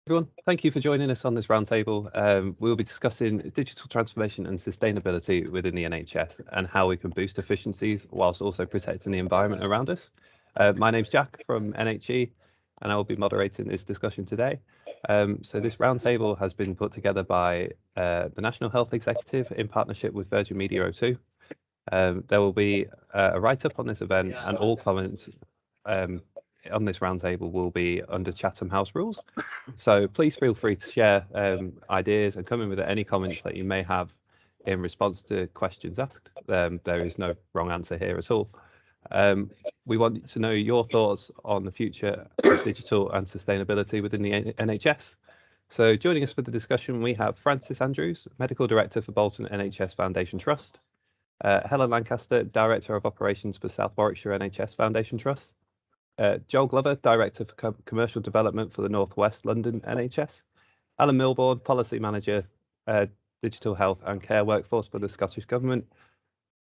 Everyone, thank you for joining us on this roundtable. We'll be discussing digital transformation and sustainability within the NHS and how we can boost efficiencies whilst also protecting the environment around us. My name's Jack from NHE, and I will be moderating this discussion today. So this roundtable has been put together by the National Health Executive in partnership with Virgin Media O2. There will be a write-up on this event, and all comments on this roundtable will be under Chatham House rules. So please feel free to share ideas and come in with any comments that you may have in response to questions asked. There is no wrong answer here at all. We want to know your thoughts on the future of digital and sustainability within the NHS. So joining us for the discussion, we have Francis Andrews, Medical Director for Bolton NHS Foundation Trust, Helen Lancaster, Director of Operations for South Warwickshire NHS Foundation Trust, Joel Glover, Director for Commercial Development for the North West London NHS, Alan Milbourne, Policy Manager, Digital Health and Care Workforce for the Scottish Government,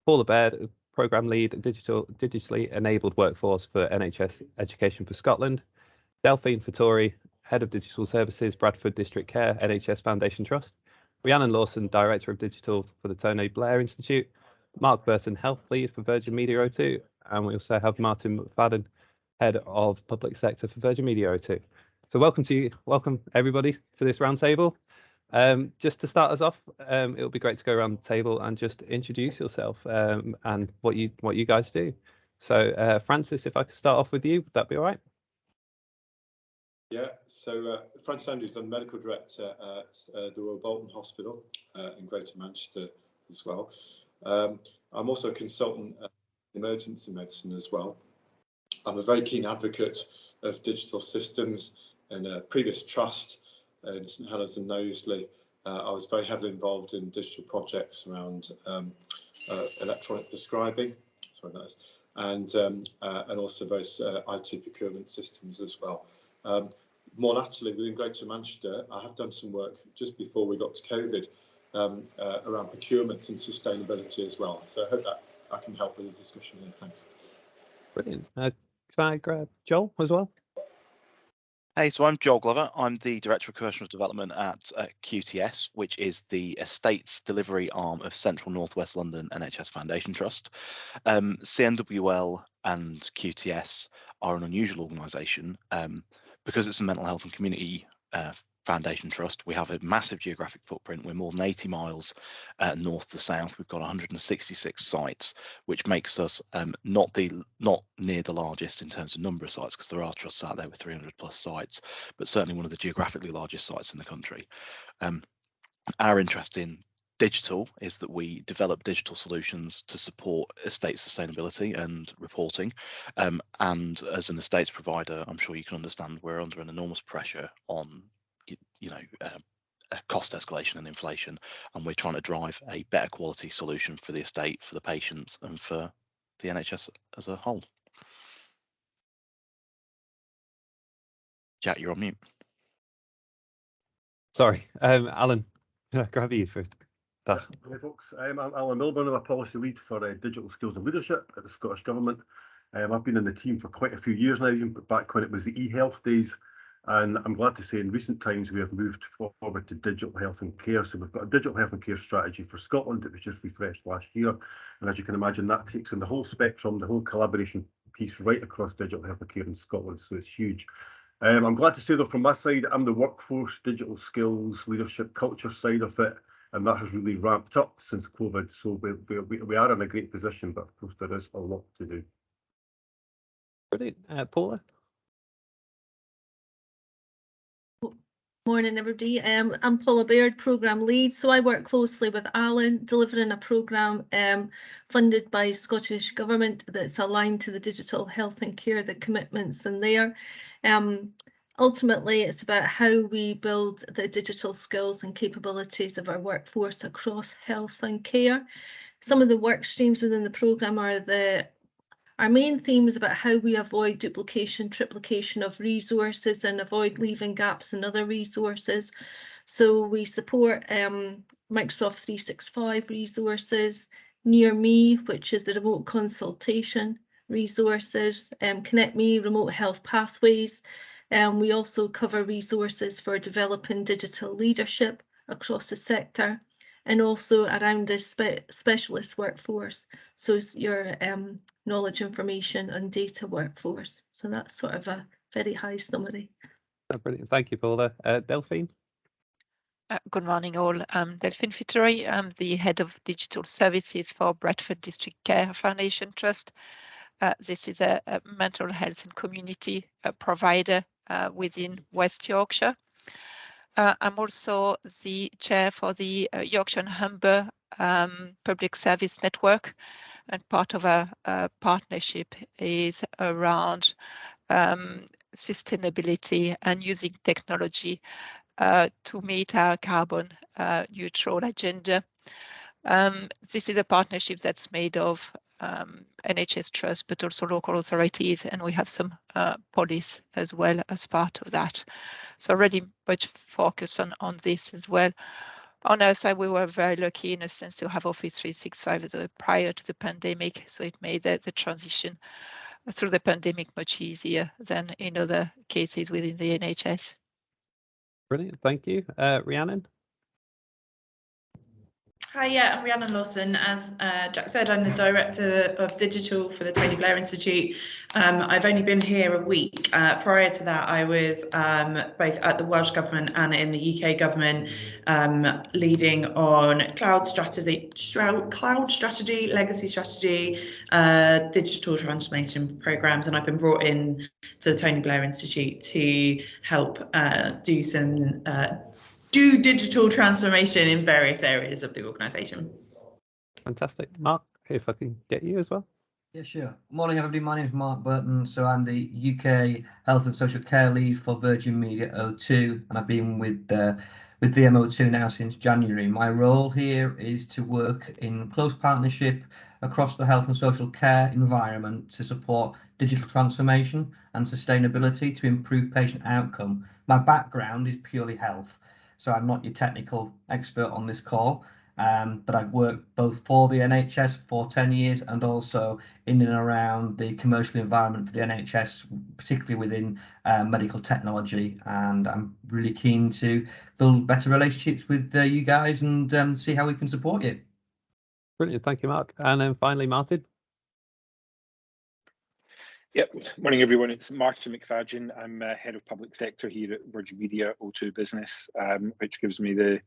Paula Baird, Programme Lead, Digitally Enabled Workforce for NHS Education for Scotland, Delphine Fattori, Head of Digital Services, Bradford District Care NHS Foundation Trust, Rhiannon Lawson, Director of Digital for the Tony Blair Institute, Mark Burton, Health Lead for Virgin Media O2, and we also have Martin McFadden, Head of Public Sector for Virgin Media O2. So welcome everybody to this roundtable. Just to start us off, it'll be great to go around the table and just introduce yourself and what you guys do. So Francis, if I could start off with you, would that be all right? Yeah, so Francis Andrews, I'm Medical Director at the Royal Bolton Hospital in Greater Manchester as well. I'm also a consultant in emergency medicine as well. I'm a very keen advocate of digital systems. In a previous trust in St Helens and Knowsley, I was very heavily involved in digital projects around electronic prescribing, and also various IT procurement systems as well. More latterly, within Greater Manchester, I have done some work just before we got to COVID around procurement and sustainability as well. So I hope that I can help with the discussion here. Thanks. Brilliant. Can I grab Joel as well? Hey, so I'm Joel Glover. I'm the Director of Commercial Development at QTS, which is the estates delivery arm of Central North West London NHS Foundation Trust. CNWL and QTS are an unusual organisation because it's a mental health and community foundation trust. We have a massive geographic footprint. We're more than 80 miles north to south. We've got 166 sites, which makes us not near the largest in terms of number of sites, because there are trusts out there with 300 plus sites, but certainly one of the geographically largest sites in the country. Our interest in digital is that we develop digital solutions to support estate sustainability and reporting. And as an estates provider, I'm sure you can understand we're under an enormous pressure on cost escalation and inflation, and we're trying to drive a better quality solution for the estate, for the patients, and for the NHS as a whole. Jack, you're on mute. Sorry, Alan, can I grab you for that? Hey folks, I'm Alan Milbourne. I'm a policy lead for digital skills and leadership at the Scottish Government. I've been in the team for quite a few years now, even back when it was the e-health days. And I'm glad to say in recent times we have moved forward to digital health and care. So we've got a digital health and care strategy for Scotland. It was just refreshed last year. And as you can imagine, that takes in the whole spectrum, the whole collaboration piece right across digital health and care in Scotland. So it's huge. I'm glad to say though, from my side, I'm the workforce, digital skills, leadership, culture side of it. And that has really ramped up since COVID. So we are in a great position, but of course there is a lot to do. Brilliant. Paula? Morning everybody. I'm Paula Baird, Programme Lead. So I work closely with Alan, delivering a programme funded by Scottish Government that's aligned to the digital health and care, the commitments in there. Ultimately, it's about how we build the digital skills and capabilities of our workforce across health and care. Some of the work streams within the programme are our main theme is about how we avoid duplication, triplication of resources and avoid leaving gaps in other resources. So we support Microsoft 365 resources, Near Me, which is the remote consultation resources, Connect Me, remote health pathways, We also cover resources for developing digital leadership across the sector, and also around this specialist workforce, so your knowledge, information and data workforce. So that's sort of a very high summary. Oh, brilliant. Thank you, Paula. Delphine? Good morning all. I'm Delphine Fittery. I'm the Head of Digital Services for Bradford District Care Foundation Trust. This is a mental health and community provider within West Yorkshire. I'm also the chair for the Yorkshire and Humber Public Service Network, and part of our partnership is around sustainability and using technology to meet our carbon neutral agenda. This is a partnership that's made of NHS Trust, but also local authorities, and we have some police as well as part of that. So already much focus on this as well. On our side, we were very lucky in a sense to have Office 365 prior to the pandemic, so it made the transition through the pandemic much easier than in other cases within the NHS. Brilliant, thank you. Rhiannon? Hi, yeah, I'm Rhiannon Lawson. As Jack said, I'm the Director of Digital for the Tony Blair Institute. I've only been here a week. Prior to that, I was both at the Welsh Government and in the UK Government, leading on cloud strategy, legacy strategy, digital transformation programs, and I've been brought in to the Tony Blair Institute to help do digital transformation in various areas of the organisation. Fantastic. Mark, if I can get you as well. Yeah, sure. Morning, everybody. My name is Mark Burton. So I'm the UK Health and Social Care Lead for Virgin Media O2, and I've been with VMO2 now since January. My role here is to work in close partnership across the health and social care environment to support digital transformation and sustainability to improve patient outcome. My background is purely health, so I'm not your technical expert on this call, but I've worked both for the NHS for 10 years and also in and around the commercial environment for the NHS, particularly within medical technology. And I'm really keen to build better relationships with you guys and see how we can support you. Brilliant, thank you, Mark. And then finally, Martin. Yep, morning everyone, it's Martin McFadgen. I'm Head of Public Sector here at Virgin Media O2 Business, which gives me the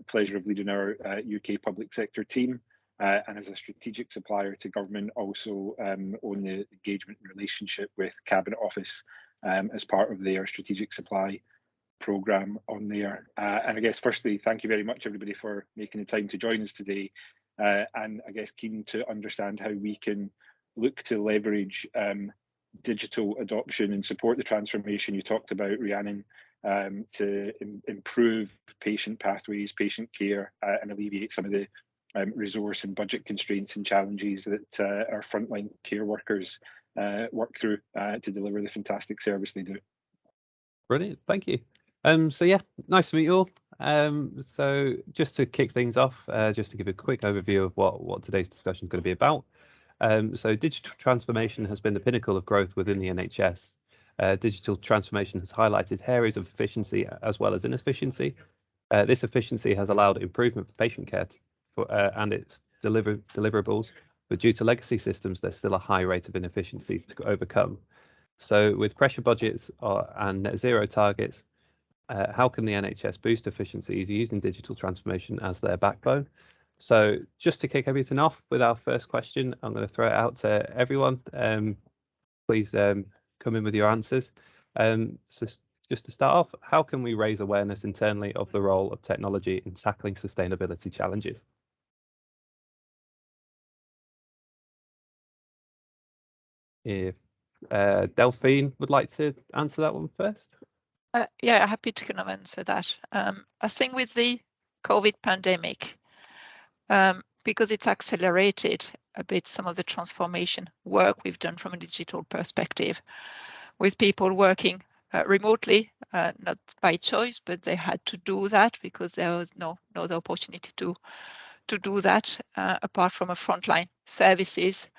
pleasure of leading our UK public sector team, and as a strategic supplier to government, also own the engagement and relationship with Cabinet Office as part of their strategic supply programme on there. And I guess firstly, thank you very much everybody for making the time to join us today, and I guess keen to understand how we can look to leverage digital adoption and support the transformation you talked about, Rhiannon, to improve patient pathways, patient care, and alleviate some of the resource and budget constraints and challenges that our frontline care workers work through to deliver the fantastic service they do. Brilliant, thank you. So yeah, nice to meet you all. So just to kick things off, just to give a quick overview of what today's discussion is going to be about. So digital transformation has been the pinnacle of growth within the NHS. Digital transformation has highlighted areas of efficiency as well as inefficiency. This efficiency has allowed improvement for patient care and its deliverables, but due to legacy systems, there's still a high rate of inefficiencies to overcome. So with pressure budgets and net zero targets, how can the NHS boost efficiencies using digital transformation as their backbone? So just to kick everything off with our first question, I'm going to throw it out to everyone. Please come in with your answers. So just to start off, how can we raise awareness internally of the role of technology in tackling sustainability challenges? If Delphine would like to answer that one first. Yeah, happy to kind of answer that. I think with the COVID pandemic, because it's accelerated a bit some of the transformation work we've done from a digital perspective, with people working remotely, not by choice, but they had to do that because there was no other opportunity to do that apart from a frontline services.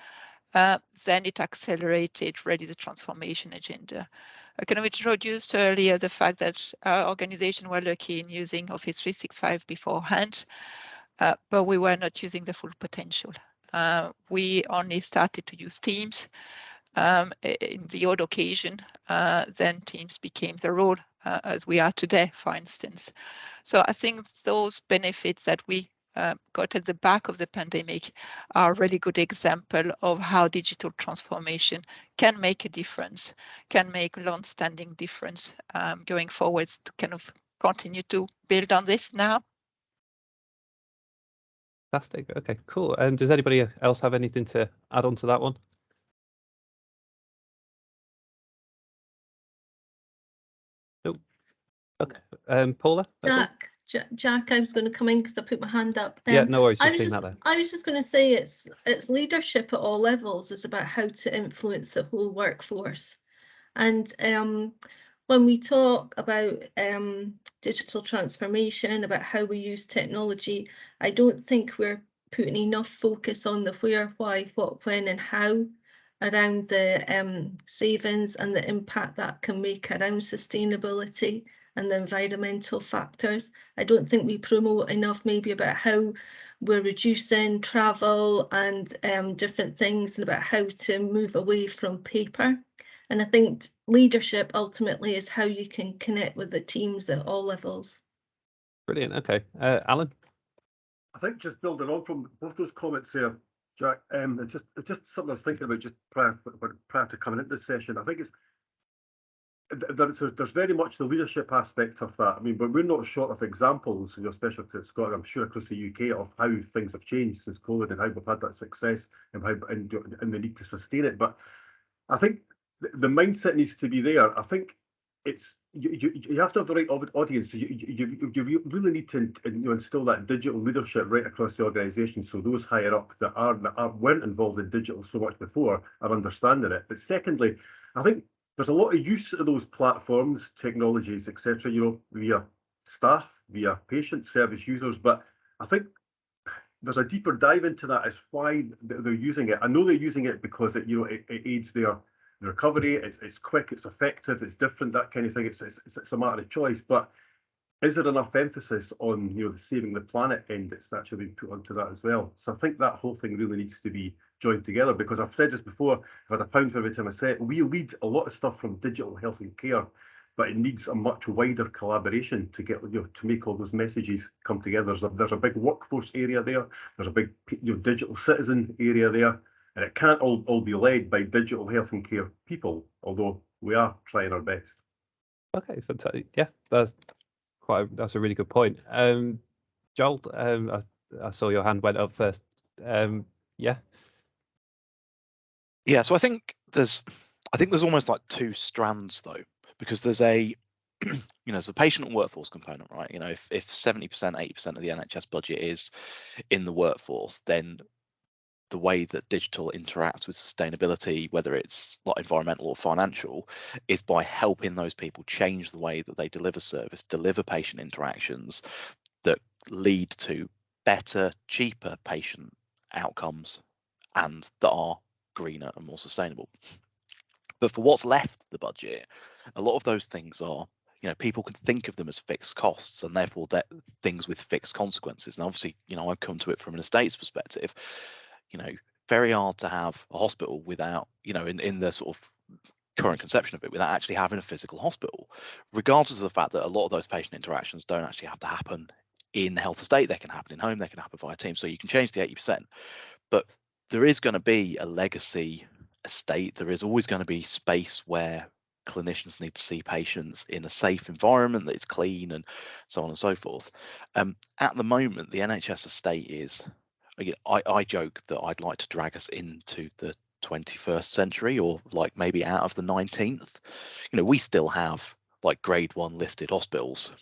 Then it accelerated really the transformation agenda. I kind of introduced earlier the fact that our organization were lucky in using Office 365 beforehand, but we were not using the full potential. We only started to use Teams in the odd occasion, then Teams became the role as we are today, for instance. So I think those benefits that we got at the back of the pandemic are a really good example of how digital transformation can make a difference, can make a long-standing difference going forwards to kind of continue to build on this now. Fantastic. Okay, cool. And does anybody else have anything to add on to that one? Nope. Okay. Paula? Jack, I was going to come in because I put my hand up. Yeah, no worries. I was just going to say it's leadership at all levels. It's about how to influence the whole workforce. And when we talk about digital transformation, about how we use technology, I don't think we're putting enough focus on the where, why, what, when, and how around the savings and the impact that can make around sustainability and the environmental factors. I don't think we promote enough maybe about how we're reducing travel and different things, and about how to move away from paper. And I think leadership ultimately is how you can connect with the teams at all levels. Brilliant. Okay. Alan? I think just building on from both those comments there, Jack, it's just something I was thinking about just prior to coming into this session. I think there's very much the leadership aspect of that. I mean, but we're not short of examples, especially to Scotland, I'm sure across the UK, of how things have changed since COVID and how we've had that success and the need to sustain it. But I think the mindset needs to be there. I think it's you have to have the right audience. You really need to instill that digital leadership right across the organisation, so those higher up that weren't involved in digital so much before are understanding it. But secondly, I think there's a lot of use of those platforms, technologies, etc. Via staff, via patient service users. But I think there's a deeper dive into that as why they're using it. I know they're using it because it aids their recovery. It's quick, it's effective, it's different, that kind of thing. It's a matter of choice. But is there enough emphasis on the saving the planet end that's actually been put onto that as well? So I think that whole thing really needs to be joined together, because I've said this before, I've had a pound for every time I say it. We lead a lot of stuff from digital health and care, but it needs a much wider collaboration to get to make all those messages come together. There's a big workforce area there. There's a big digital citizen area there, and it can't all be led by digital health and care people, although we are trying our best. Okay, fantastic. Yeah, that's a really good point. Joel, I saw your hand went up first. Yeah. Yeah, so I think there's almost like two strands though, because there's a there's a patient and workforce component, right? If 70%, 80% of the NHS budget is in the workforce, then the way that digital interacts with sustainability, whether it's like environmental or financial, is by helping those people change the way that they deliver service, deliver patient interactions that lead to better, cheaper patient outcomes, and that are greener and more sustainable. But for what's left of the budget, a lot of those things are, people can think of them as fixed costs, and therefore they're things with fixed consequences. And obviously, I've come to it from an estate's perspective. Very hard to have a hospital without, in the sort of current conception of it, without actually having a physical hospital, regardless of the fact that a lot of those patient interactions don't actually have to happen in health estate. They can happen in home, they can happen via Teams. So you can change the 80%, but there is going to be a legacy estate. There is always going to be space where clinicians need to see patients in a safe environment that is clean, and so on and so forth. At the moment, the NHS estate is, I joke that I'd like to drag us into the 21st century, or like maybe out of the 19th. We still have like grade 1 listed hospitals.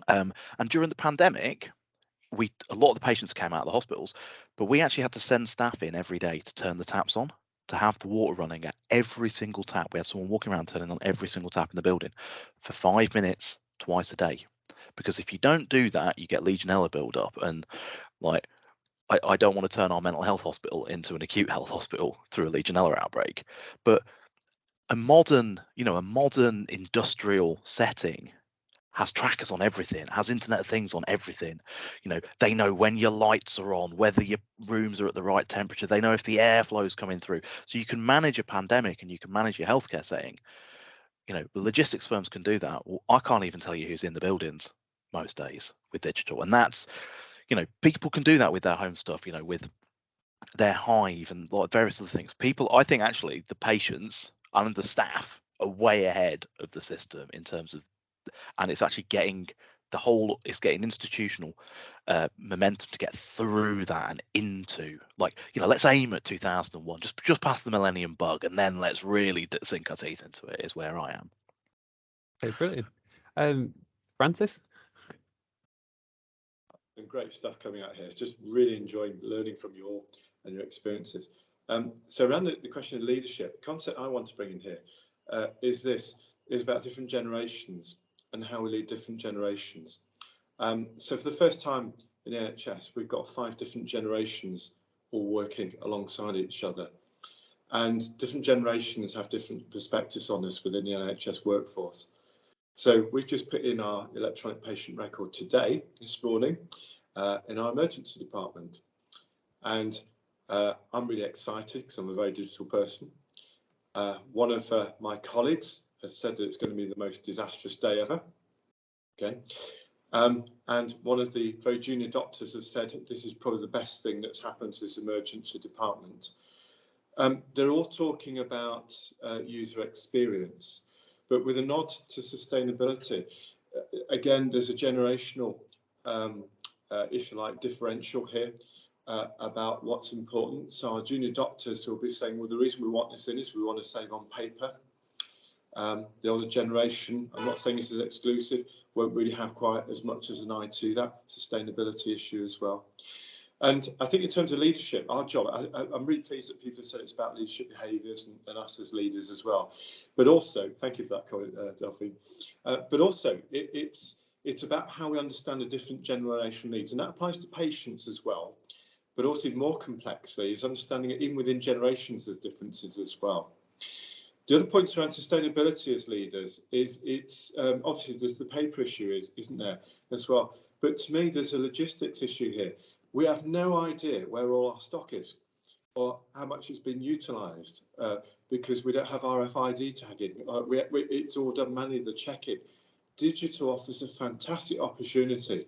And during the pandemic, a lot of the patients came out of the hospitals, but we actually had to send staff in every day to turn the taps on, to have the water running at every single tap. We had someone walking around turning on every single tap in the building for 5 minutes twice a day. Because if you don't do that, you get Legionella build-up, and like I don't want to turn our mental health hospital into an acute health hospital through a Legionella outbreak. But a modern industrial setting has trackers on everything, has Internet of Things on everything. They know when your lights are on, whether your rooms are at the right temperature. They know if the airflow is coming through. So you can manage a pandemic and you can manage your healthcare setting. The logistics firms can do that. Well, I can't even tell you who's in the buildings most days with digital. And that's, people can do that with their home stuff, with their Hive and like various other things. I think actually the patients and the staff are way ahead of the system in terms of, and it's actually getting getting institutional momentum to get through that and into, let's aim at 2001, just past the millennium bug, and then let's really sink our teeth into it, is where I am. Okay, brilliant. Francis? Some great stuff coming out here. Just really enjoying learning from you all and your experiences. So around the question of leadership, the concept I want to bring in here is about different generations and how we lead different generations. So for the first time in the NHS, we've got 5 different generations all working alongside each other. And different generations have different perspectives on this within the NHS workforce. So we've just put in our electronic patient record today, this morning, in our emergency department. And I'm really excited because I'm a very digital person. One of my colleagues has said that it's going to be the most disastrous day ever. Okay. And one of the very junior doctors has said this is probably the best thing that's happened to this emergency department. They're all talking about user experience, but with a nod to sustainability. Again, there's a generational, if you like, differential here about what's important. So our junior doctors will be saying, well, the reason we want this in is we want to save on paper. The older generation, I'm not saying this is exclusive, won't really have quite as much as an eye to that sustainability issue as well. And I think in terms of leadership, our job, I'm really pleased that people have said it's about leadership behaviours and us as leaders as well. But also, thank you for that comment, Delphine. But also, it's about how we understand the different generational needs, and that applies to patients as well. But also more complexly is understanding it even within generations there's differences as well. The other points around sustainability as leaders is it's obviously there's the paper issue, isn't there, as well. But to me, there's a logistics issue here. We have no idea where all our stock is or how much it's been utilised because we don't have RFID tagging. It's all done manually, the check-in. Digital offers a fantastic opportunity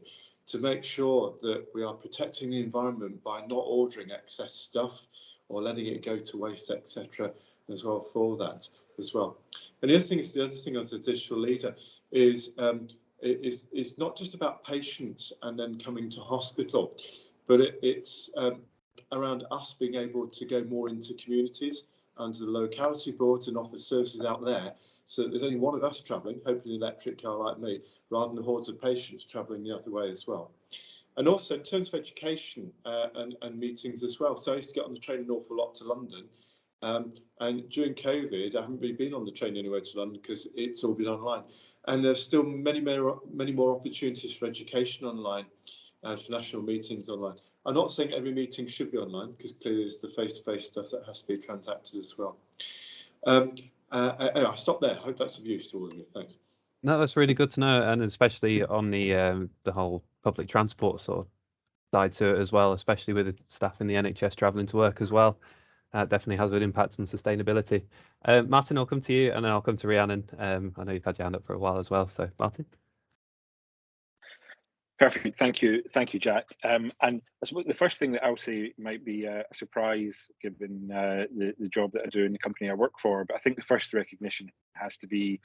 to make sure that we are protecting the environment by not ordering excess stuff or letting it go to waste, etc. as well for that as well. And the other thing as a digital leader is not just about patients and then coming to hospital, but it's around us being able to go more into communities and to the locality boards and offer services out there, so that there's only one of us travelling, hopefully an electric car like me, rather than the hordes of patients travelling the other way as well. And also in terms of education and meetings as well. So I used to get on the train an awful lot to London. And during COVID, I haven't really been on the train anywhere to London because it's all been online. And there's still many more opportunities for education online and for national meetings online. I'm not saying every meeting should be online because clearly there's the face-to-face stuff that has to be transacted as well. Anyway, I'll stop there. I hope that's of use to all of you. Thanks. No, that's really good to know, and especially on the whole public transport sort of side to it as well, especially with the staff in the NHS travelling to work as well. Definitely has an impact on sustainability. Martin, I'll come to you, and then I'll come to Rhiannon. I know you've had your hand up for a while as well, so Martin. Perfect, thank you, Jack. And I suppose the first thing that I'll say might be a surprise given the job that I do in the company I work for, but I think the first recognition has to be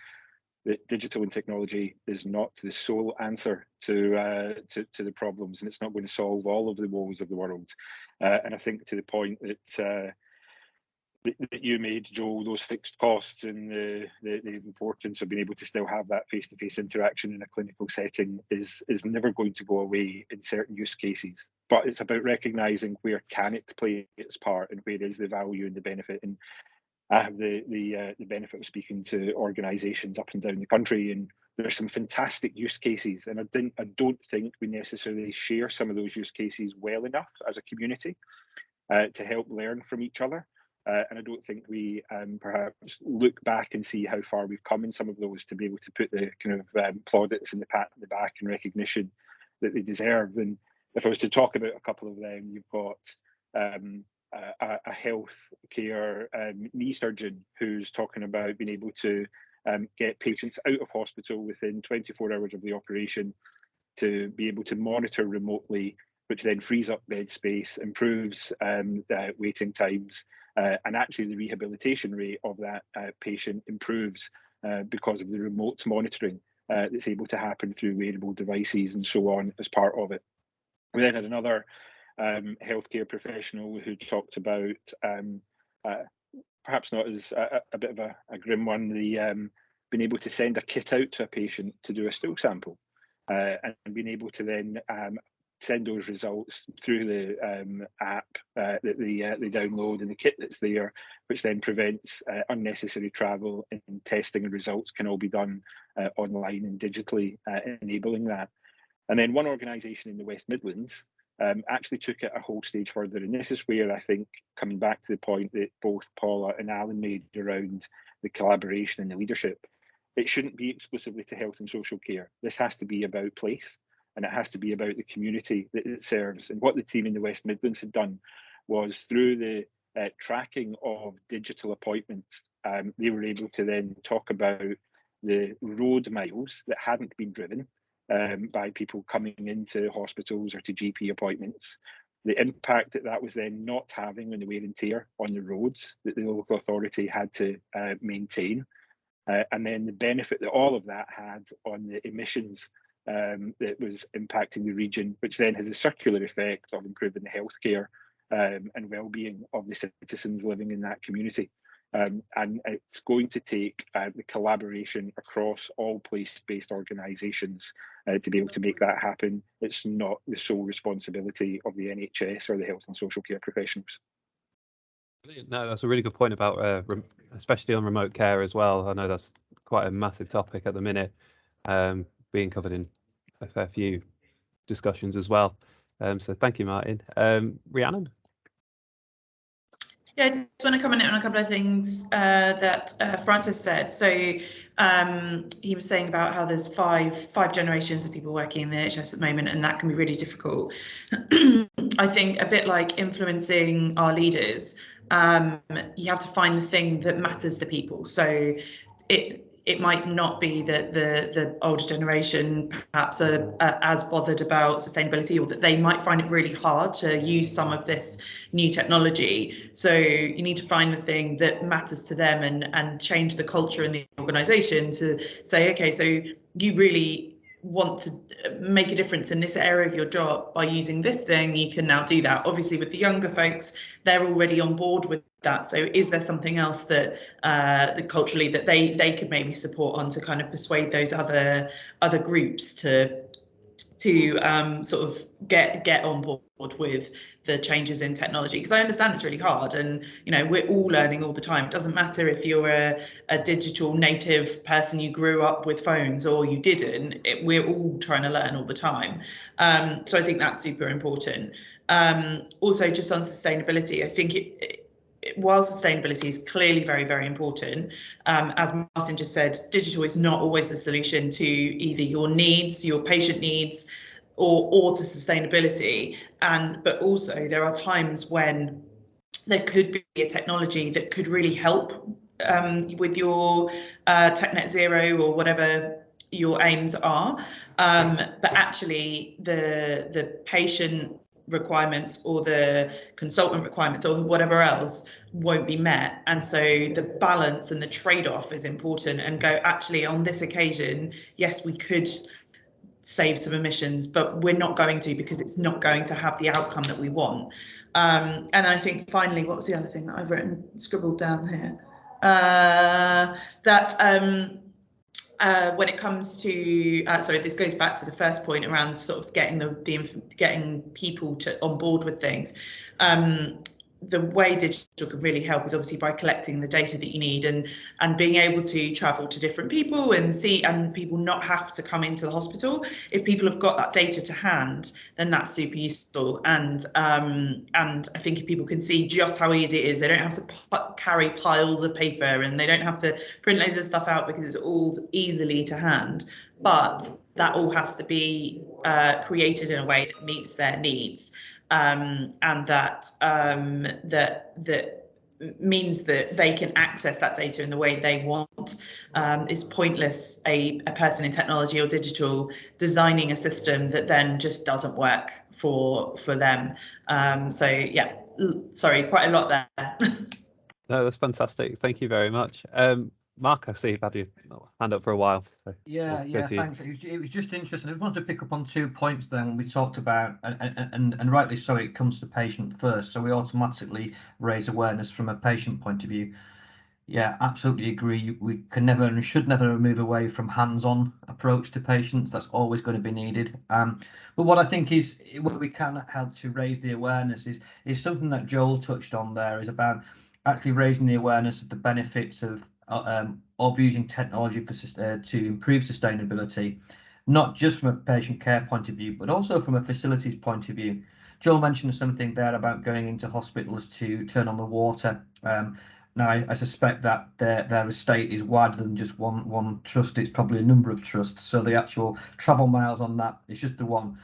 that digital and technology is not the sole answer to the problems, and it's not going to solve all of the woes of the world. And I think to the point that you made, Joel, those fixed costs and the importance of being able to still have that face-to-face interaction in a clinical setting is never going to go away in certain use cases. But it's about recognising where can it play its part and where is the value and the benefit. And I have the benefit of speaking to organisations up and down the country, and there's some fantastic use cases. And I don't think we necessarily share some of those use cases well enough as a community to help learn from each other. And I don't think we perhaps look back and see how far we've come in some of those to be able to put the kind of plaudits and the pat on the back and recognition that they deserve. And if I was to talk about a couple of them, you've got a health care knee surgeon who's talking about being able to get patients out of hospital within 24 hours of the operation to be able to monitor remotely, which then frees up bed space, improves waiting times, and actually the rehabilitation rate of that patient improves because of the remote monitoring that's able to happen through wearable devices and so on as part of it. We then had another healthcare professional who talked about, perhaps not as a bit of a grim one, the being able to send a kit out to a patient to do a stool sample, and being able to then send those results through the app that they download and the kit that's there, which then prevents unnecessary travel, and testing and results can all be done online and digitally, enabling that. And then one organisation in the West Midlands actually took it a whole stage further. And this is where I think, coming back to the point that both Paula and Alan made around the collaboration and the leadership, it shouldn't be exclusively to health and social care. This has to be about place, and it has to be about the community that it serves. And what the team in the West Midlands had done was, through the tracking of digital appointments, they were able to then talk about the road miles that hadn't been driven by people coming into hospitals or to GP appointments, the impact that that was then not having on the wear and tear on the roads that the local authority had to maintain, and then the benefit that all of that had on the emissions that was impacting the region, which then has a circular effect of improving the healthcare and well-being of the citizens living in that community. And it's going to take the collaboration across all place-based organisations to be able to make that happen. It's not the sole responsibility of the NHS or the health and social care professionals. No, that's a really good point about, especially on remote care as well. I know that's quite a massive topic at the minute, being covered in a fair few discussions as well. So thank you, Martin. Rhiannon? Yeah, I just want to comment on a couple of things that Francis said. So he was saying about how there's five generations of people working in the NHS at the moment, and that can be really difficult. I think a bit like influencing our leaders, you have to find the thing that matters to people. So it might not be that the older generation perhaps are as bothered about sustainability, or that they might find it really hard to use some of this new technology. So you need to find the thing that matters to them and change the culture in the organisation to say, okay, so you really want to make a difference in this area of your job by using this thing, you can now do that. Obviously with the younger folks, they're already on board with that. So is there something else that culturally that they could maybe support on to kind of persuade those other groups to sort of get on board with the changes in technology? Because I understand it's really hard, and you know, we're all learning all the time. It doesn't matter if you're a digital native person, you grew up with phones, or you didn't. We're all trying to learn all the time. So I think that's super important. Also, just on sustainability, I think while sustainability is clearly very, very important, as Martin just said, digital is not always the solution to either your needs, your patient needs, or to sustainability. But also there are times when there could be a technology that could really help with your tech net zero or whatever your aims are. But actually the patient requirements or the consultant requirements or whatever else won't be met, and so the balance and the trade-off is important, and go, actually on this occasion, yes, we could save some emissions, but we're not going to, because it's not going to have the outcome that we want. And I think finally, what was the other thing that I've scribbled down here, when it comes to, sorry, this goes back to the first point around sort of getting getting people on board with things. the way digital can really help is obviously by collecting the data that you need and being able to travel to different people and see, and people not have to come into the hospital. If people have got that data to hand, then that's super useful. And I think if people can see just how easy it is, they don't have to carry piles of paper and they don't have to print loads of stuff out because it's all easily to hand. But that all has to be created in a way that meets their needs. And that means that they can access that data in the way they want. It's pointless a person in technology or digital designing a system that then just doesn't work for them. So yeah, sorry, quite a lot there. No, that's fantastic. Thank you very much. Mark, I see you've had your hand up for a while. So Yeah, thanks. It was just interesting. I just wanted to pick up on 2 points then when we talked about, and rightly so, it comes to patient first. So we automatically raise awareness from a patient point of view. Yeah, absolutely agree. We can never and should never move away from hands-on approach to patients. That's always going to be needed. But what I think is what we can help to raise the awareness is something that Joel touched on there, is about actually raising the awareness of the benefits of using technology to improve sustainability, not just from a patient care point of view, but also from a facilities point of view. Joel mentioned something there about going into hospitals to turn on the water. Now, I suspect that their estate is wider than just one trust. It's probably a number of trusts. So the actual travel miles on that is just the one.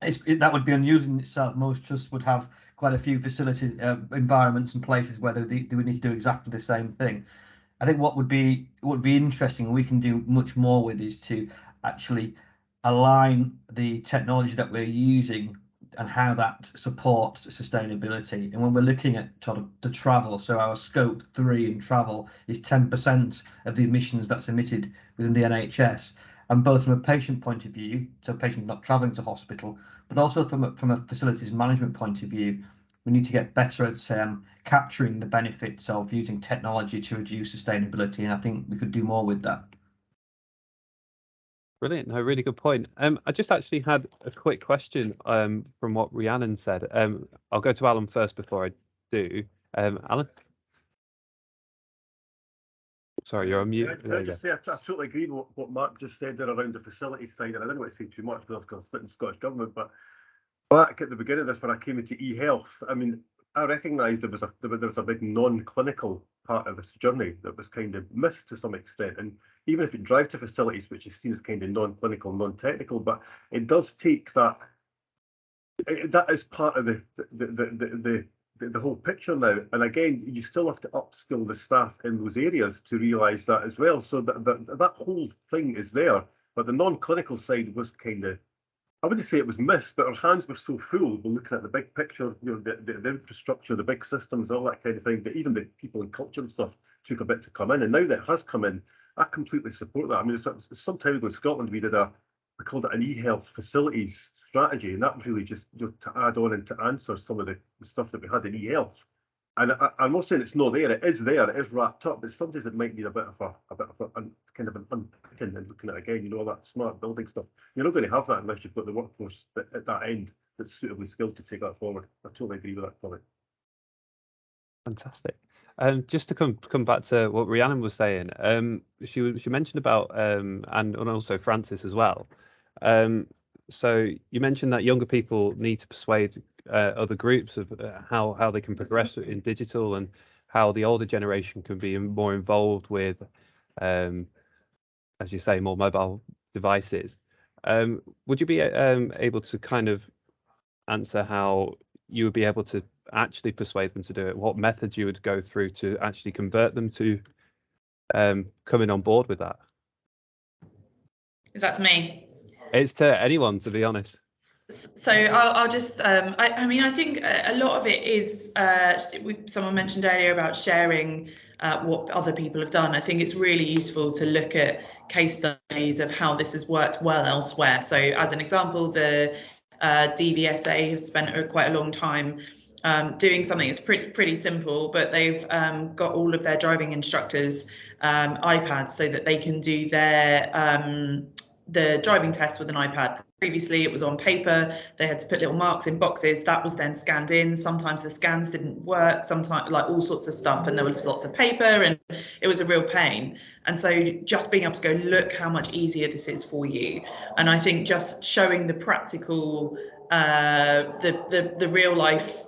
That would be unusual in itself. Most trusts would have quite a few facility environments and places where they would need to do exactly the same thing. I think what would be interesting, and we can do much more with, is to actually align the technology that we're using and how that supports sustainability. And when we're looking at sort of the travel, so our scope 3 in travel is 10% of the emissions that's emitted within the NHS, and both from a patient point of view, so patients not travelling to hospital, but also from a facilities management point of view, we need to get better at capturing the benefits of using technology to reduce sustainability, and I think we could do more with that. Brilliant. No, really good point. I just actually had a quick question from what Rhiannon said. I'll go to Alan first before I do. Alan? Sorry, you're on mute. Can I just say I totally agree with what Mark just said there around the facilities side, and I don't want to say too much because I've sit in Scottish Government, but back at the beginning of this, when I came into e-health, I mean, I recognised there was a big non-clinical part of this journey that was kind of missed to some extent. And even if it drives to facilities, which is seen as kind of non-clinical, non-technical, but it does take that. That is part of the whole picture now. And again, you still have to upskill the staff in those areas to realise that as well. So that whole thing is there, but the non-clinical side was kind of, I wouldn't say it was missed, but our hands were so full. We're looking at the big picture, you know, the infrastructure, the big systems, all that kind of thing, that even the people in culture and stuff took a bit to come in. And now that it has come in, I completely support that. I mean, some time ago in Scotland, we called it an e-health facilities strategy, and that was really just, you know, to add on and to answer some of the stuff that we had in e-health. And I'm not saying it's not there; it is there, it is wrapped up. But sometimes it might need a bit of a kind of an unpicking and looking at it again. You know, all that smart building stuff. You're not going to have that unless you've got the workforce at that end that's suitably skilled to take that forward. I totally agree with that comment. Fantastic. Just to come back to what Rhiannon was saying, she mentioned about and also Francis as well. So you mentioned that younger people need to persuade other groups of how they can progress in digital, and how the older generation can be more involved with, as you say, more mobile devices. Would you be able to kind of answer how you would be able to actually persuade them to do it? What methods you would go through to actually convert them to coming on board with that? Is that to me? It's to anyone, to be honest. So I'll just, I mean, I think a lot of it is, someone mentioned earlier about sharing what other people have done. I think it's really useful to look at case studies of how this has worked well elsewhere. So as an example, the DVSA has spent quite a long time doing something that's pretty simple, but they've got all of their driving instructors iPads so that they can do their the driving test with an iPad previously it was on paper, they had to put little marks in boxes, that was then scanned in. Sometimes the scans didn't work, sometimes like all sorts of stuff, and there was lots of paper, and it was a real pain. And so just being able to go, look how much easier this is for you. And I think just showing the practical, the real life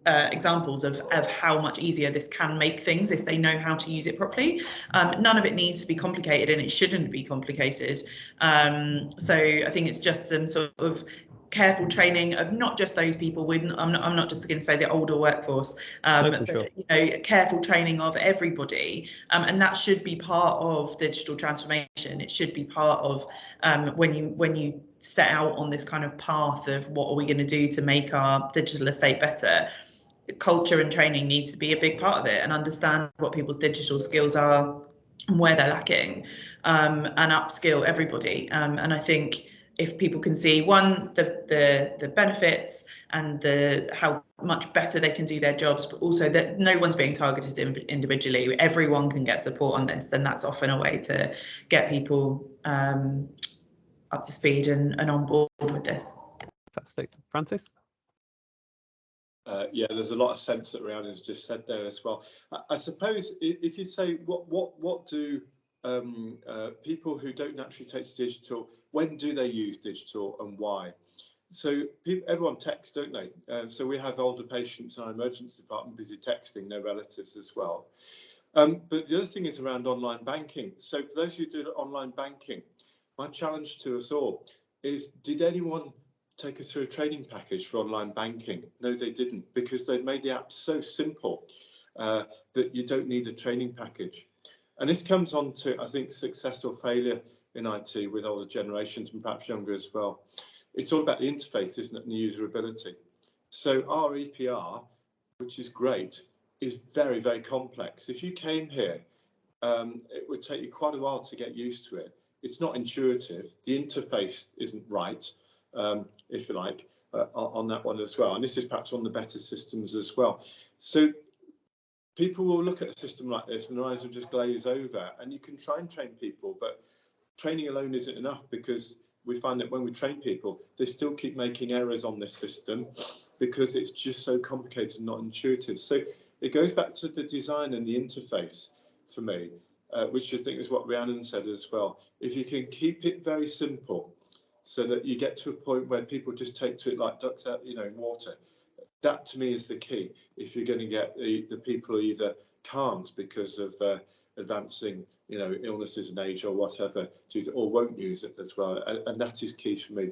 examples of how much easier this can make things if they know how to use it properly. None of it needs to be complicated, and it shouldn't be complicated. So I think it's just some sort of careful training of not just those people. I'm not just going to say the older workforce, but, sure. you know, careful training of everybody, and that should be part of digital transformation. It should be part of when you set out on this kind of path of what are we going to do to make our digital estate better. Culture and training needs to be a big part of it, and understand what people's digital skills are and where they're lacking, and upskill everybody. And I think if people can see, one, the benefits and how much better they can do their jobs, but also that no one's being targeted individually, everyone can get support on this, then that's often a way to get people up to speed and on board with this. Fantastic. Francis? Yeah, there's a lot of sense that Rhiannon has just said there as well. I suppose if you say what do people who don't naturally take to digital, when do they use digital and why? So everyone texts, don't they? So we have older patients in our emergency department busy texting their relatives as well. But the other thing is around online banking. So for those who do online banking, my challenge to us all is, did anyone take us through a training package for online banking? No, they didn't, because they've made the app so simple that you don't need a training package. And this comes on to, I think, success or failure in IT with older generations and perhaps younger as well. It's all about the interface, isn't it, and the usability. So our EPR, which is great, is very, very complex. If you came here, it would take you quite a while to get used to it. It's not intuitive. The interface isn't right, if you like, on that one as well. And this is perhaps one of the better systems as well. So people will look at a system like this and their eyes will just glaze over. And you can try and train people, but training alone isn't enough, because we find that when we train people, they still keep making errors on this system because it's just so complicated and not intuitive. So it goes back to the design and the interface for me, which I think is what Rhiannon said as well. If you can keep it very simple so that you get to a point where people just take to it like ducks out, in water, that to me is the key. If you're going to get the people who either can't because of advancing, illnesses and age or whatever, or won't use it as well, and that is key for me.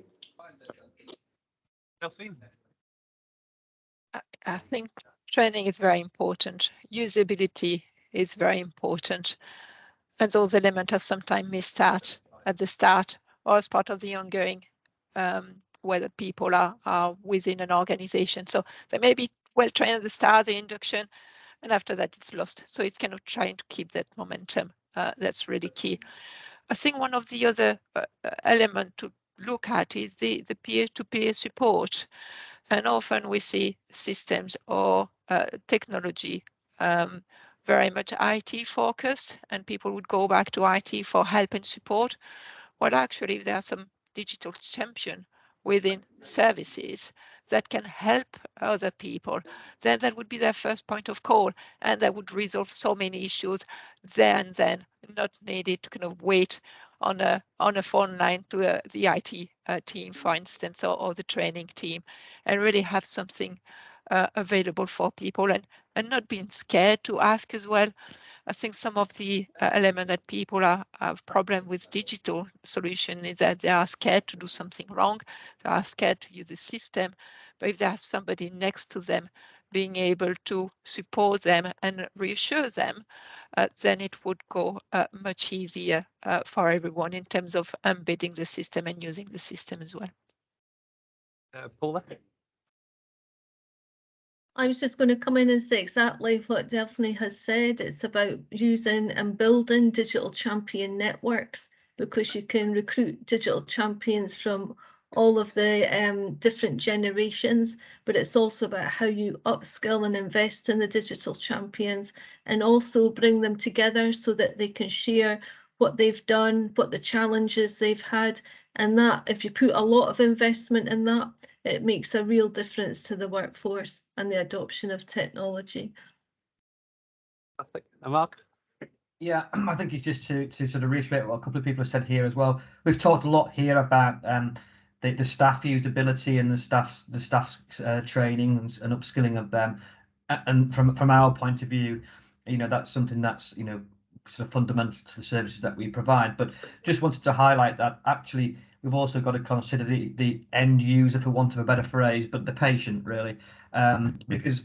I think training is very important. Usability is very important. And those elements are sometimes missed out at the start or as part of the ongoing, whether people are within an organization. So they may be well trained at the start, the induction, and after that it's lost. So it's kind of trying to keep that momentum. That's really key. I think one of the other elements to look at is the peer-to-peer support. And often we see systems or technology very much IT focused, and people would go back to IT for help and support. Well, actually, if there are some digital champion within services that can help other people, then that would be their first point of call, and that would resolve so many issues there and then, not needed to kind of wait on a phone line to the IT team, for instance, or the training team, and really have something available for people, and not being scared to ask as well. I think some of the element that people have problem with digital solution is that they are scared to do something wrong. They are scared to use the system, but if they have somebody next to them being able to support them and reassure them, then it would go much easier for everyone in terms of embedding the system and using the system as well. Paula? I was just going to come in and say exactly what Daphne has said. It's about using and building digital champion networks, because you can recruit digital champions from all of the different generations, but it's also about how you upskill and invest in the digital champions and also bring them together so that they can share what they've done, what the challenges they've had, and that if you put a lot of investment in that, it makes a real difference to the workforce and the adoption of technology. And Mark? Yeah, I think it's just to sort of reiterate what a couple of people have said here as well. We've talked a lot here about the staff usability and the staff's training and upskilling of them, and from our point of view, you know, that's something that's, you know, sort of fundamental to the services that we provide. But just wanted to highlight that actually we've also got to consider the end user, for want of a better phrase, but the patient really, because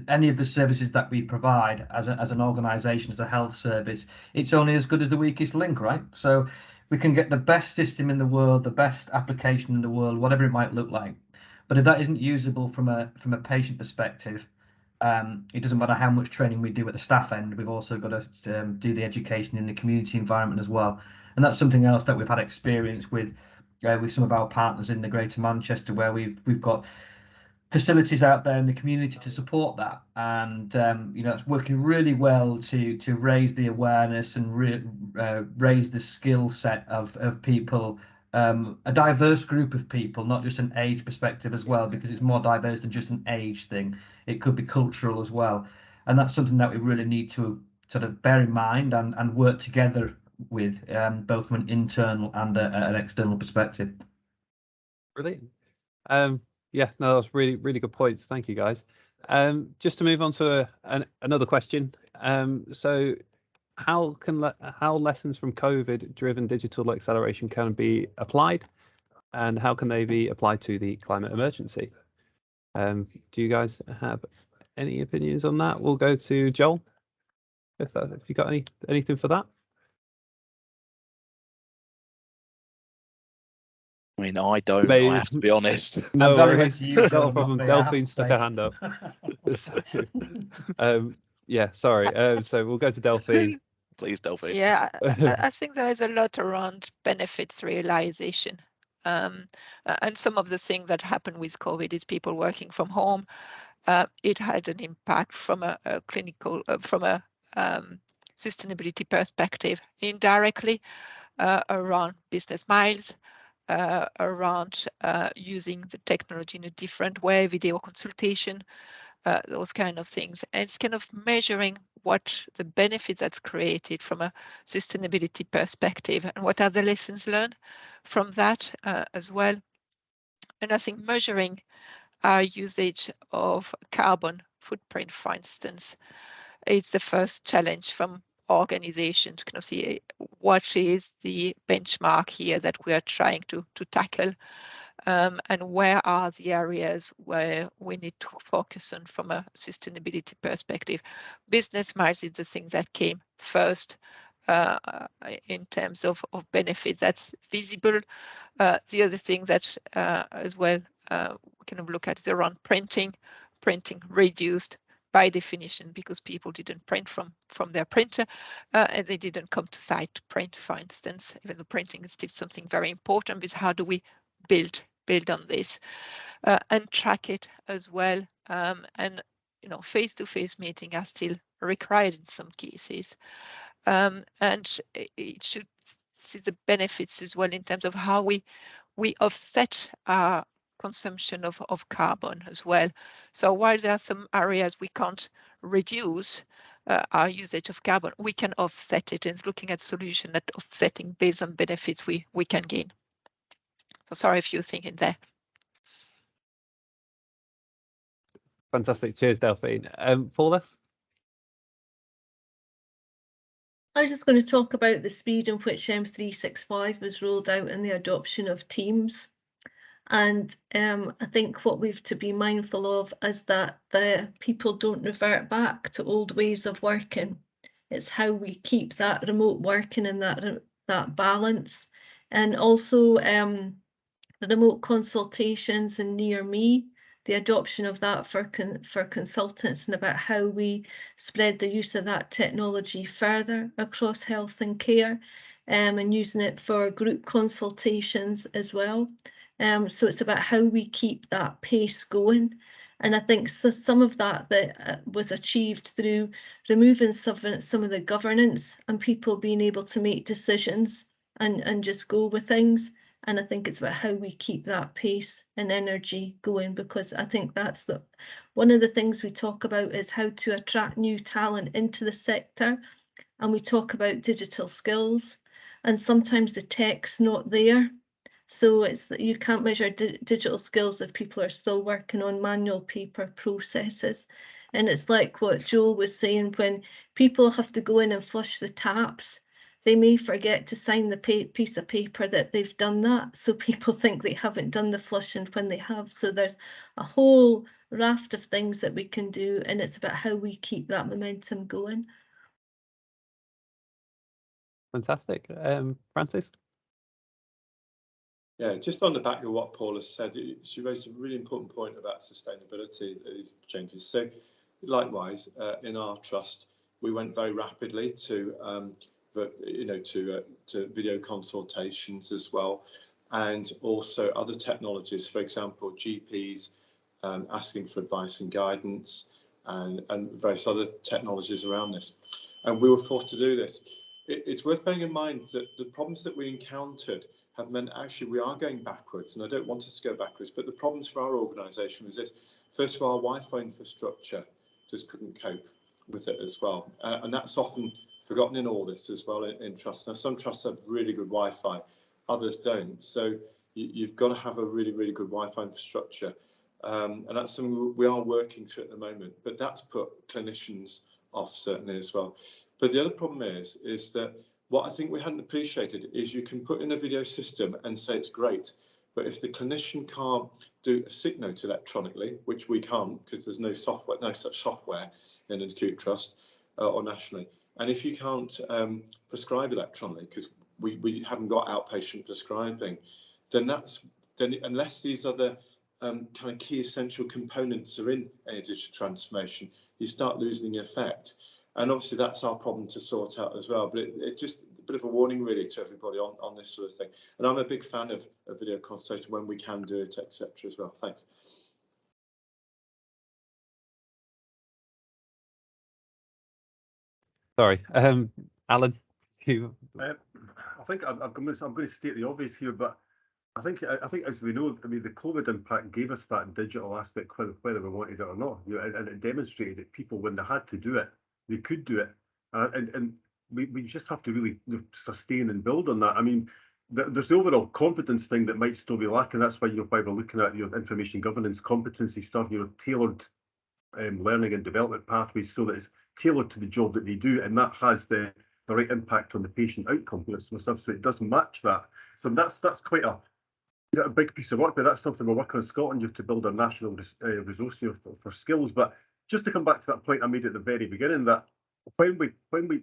any of the services that we provide as an organization, as a health service, it's only as good as the weakest link, right? So we can get the best system in the world, the best application in the world, whatever it might look like, but if that isn't usable from a patient perspective, it doesn't matter how much training we do at the staff end. We've also got to do the education in the community environment as well, and that's something else that we've had experience with some of our partners in the Greater Manchester, where we've got facilities out there in the community to support that, and you know, it's working really well to raise the awareness and raise the skill set of people, a diverse group of people, not just an age perspective as well, because it's more diverse than just an age thing. It could be cultural as well, and that's something that we really need to sort of bear in mind and work together with, both from an internal and an external perspective. Brilliant. Yeah, no, that's really good points. Thank you, guys. Just to move on to another question. So how lessons from COVID-driven digital acceleration can be applied, and how can they be applied to the climate emergency? Do you guys have any opinions on that? We'll go to Joel. If you got anything for that? I mean, I don't. Maybe. I have to be honest. No worries. Not No problem. Delphine stuck her hand up. So, yeah, sorry. So we'll go to Delphine. Please, Delphine. Yeah, I think there is a lot around benefits realization. And some of the things that happened with COVID is people working from home. It had an impact from a clinical, from a sustainability perspective, indirectly around business miles, around using the technology in a different way, video consultation, those kind of things. And it's kind of measuring what the benefits that's created from a sustainability perspective and what are the lessons learned from that as well. And I think measuring our usage of carbon footprint, for instance, it's the first challenge from organization to kind of see what is the benchmark here that we are trying to tackle, and where are the areas where we need to focus on from a sustainability perspective. Business miles is the thing that came first in terms of benefits that's visible. The other thing that as well we kind of look at is around printing reduced by definition because people didn't print from their printer, and they didn't come to site to print, for instance, even though printing is still something very important. Because how do we build on this and track it as well? And you know, face-to-face meetings are still required in some cases, and it should see the benefits as well in terms of how we offset our consumption of carbon as well. So while there are some areas we can't reduce our usage of carbon, we can offset it, and looking at solution at offsetting based on benefits we can gain. So sorry if you're thinking there. Fantastic. Cheers, Delphine. Paula? I was just going to talk about the speed in which M365 was rolled out and the adoption of Teams. And I think what we've to be mindful of is that the people don't revert back to old ways of working. It's how we keep that remote working and that balance. And also the remote consultations and near me, the adoption of that for consultants, and about how we spread the use of that technology further across health and care, and using it for group consultations as well. So it's about how we keep that pace going. And I think some of that was achieved through removing some of the governance and people being able to make decisions and just go with things. And I think it's about how we keep that pace and energy going, because I think that's one of the things we talk about is how to attract new talent into the sector. And we talk about digital skills, and sometimes the tech's not there. So it's that you can't measure digital skills if people are still working on manual paper processes. And it's like what Joe was saying, when people have to go in and flush the taps, they may forget to sign the piece of paper that they've done that. So people think they haven't done the flushing when they have. So there's a whole raft of things that we can do, and it's about how we keep that momentum going. Fantastic. Francis? Yeah, just on the back of what Paul has said, she raised a really important point about sustainability, these changes. So likewise, in our trust, we went very rapidly to video consultations as well, and also other technologies, for example, GPs asking for advice and guidance, and various other technologies around this. And we were forced to do this. It's worth bearing in mind that the problems that we encountered have meant actually we are going backwards, and I don't want us to go backwards, but the problems for our organisation was this. First of all, our Wi-Fi infrastructure just couldn't cope with it as well, and that's often forgotten in all this as well in trusts. Now, some trusts have really good Wi-Fi, others don't, so you've got to have a really, really good Wi-Fi infrastructure, and that's something we are working through at the moment, but that's put clinicians off certainly as well. But the other problem is that what I think we hadn't appreciated is you can put in a video system and say it's great, but if the clinician can't do a sick note electronically, which we can't because there's no software, no such software in an acute trust or nationally, and if you can't prescribe electronically because we haven't got outpatient prescribing, then unless these other kind of key essential components are in a digital transformation, you start losing the effect. And obviously that's our problem to sort out as well, but it just a bit of a warning really to everybody on this sort of thing. And I'm a big fan of video consultation when we can do it, etc. as well. Thanks. Sorry, Alan, you. I think I'm going to state the obvious here, but I think as we know, I mean, the COVID impact gave us that digital aspect, whether we wanted it or not, and it demonstrated that people, when they had to do it, they could do it, and we just have to really sustain and build on that. I mean, there's the overall confidence thing that might still be lacking. That's why we're looking at information governance competency stuff, tailored learning and development pathways, so that it's tailored to the job that they do, and that has the right impact on the patient outcome stuff, so it does match that. So that's quite a big piece of work, but that's something we're working on in Scotland to build our national resource for skills. But just to come back to that point I made at the very beginning, that when we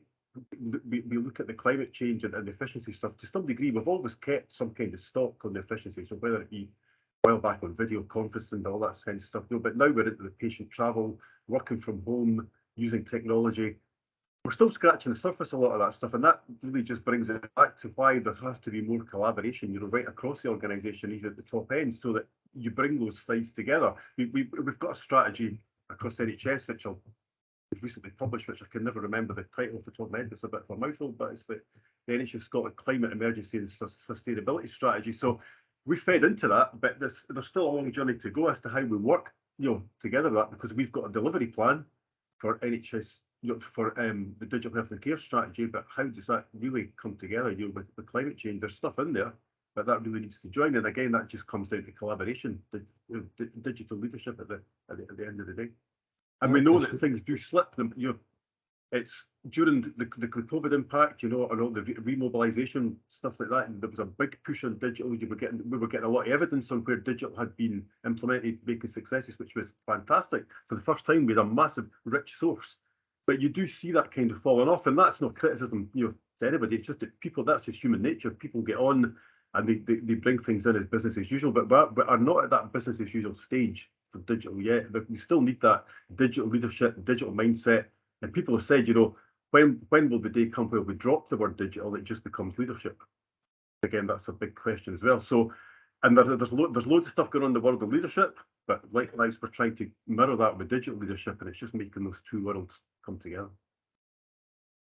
look at the climate change and the efficiency stuff, to some degree, we've always kept some kind of stock on the efficiency. So whether it be a while back on video conferencing and all that kind of stuff, but now we're into the patient travel, working from home, using technology. We're still scratching the surface a lot of that stuff, and that really just brings it back to why there has to be more collaboration, right across the organisation, even at the top end, so that you bring those sides together. We've got a strategy across NHS, which I've recently published, which I can never remember the title for top of my head. It's a bit of a mouthful, but it's the NHS Scotland Climate Emergency and Sustainability Strategy. So we fed into that, but there's still a long journey to go as to how we work, together that, because we've got a delivery plan for NHS. For the digital health and care strategy, but how does that really come together? With climate change, there's stuff in there, but that really needs to join. And again, that just comes down to collaboration, digital leadership at the end of the day. And we know that things do slip. It's during the COVID impact, and all the remobilisation stuff like that. And there was a big push on digital. We were getting a lot of evidence on where digital had been implemented, making successes, which was fantastic. For the first time, we had a massive, rich source. But you do see that kind of falling off, and that's no criticism, to anybody. It's just that people, that's just human nature. People get on and they bring things in as business as usual, but are not at that business as usual stage for digital yet. We still need that digital leadership, digital mindset. And people have said, when will the day come where we drop the word digital and it just becomes leadership? Again, that's a big question as well. So And there's loads of stuff going on in the world of leadership, but likewise we're trying to mirror that with digital leadership, and it's just making those two worlds come together.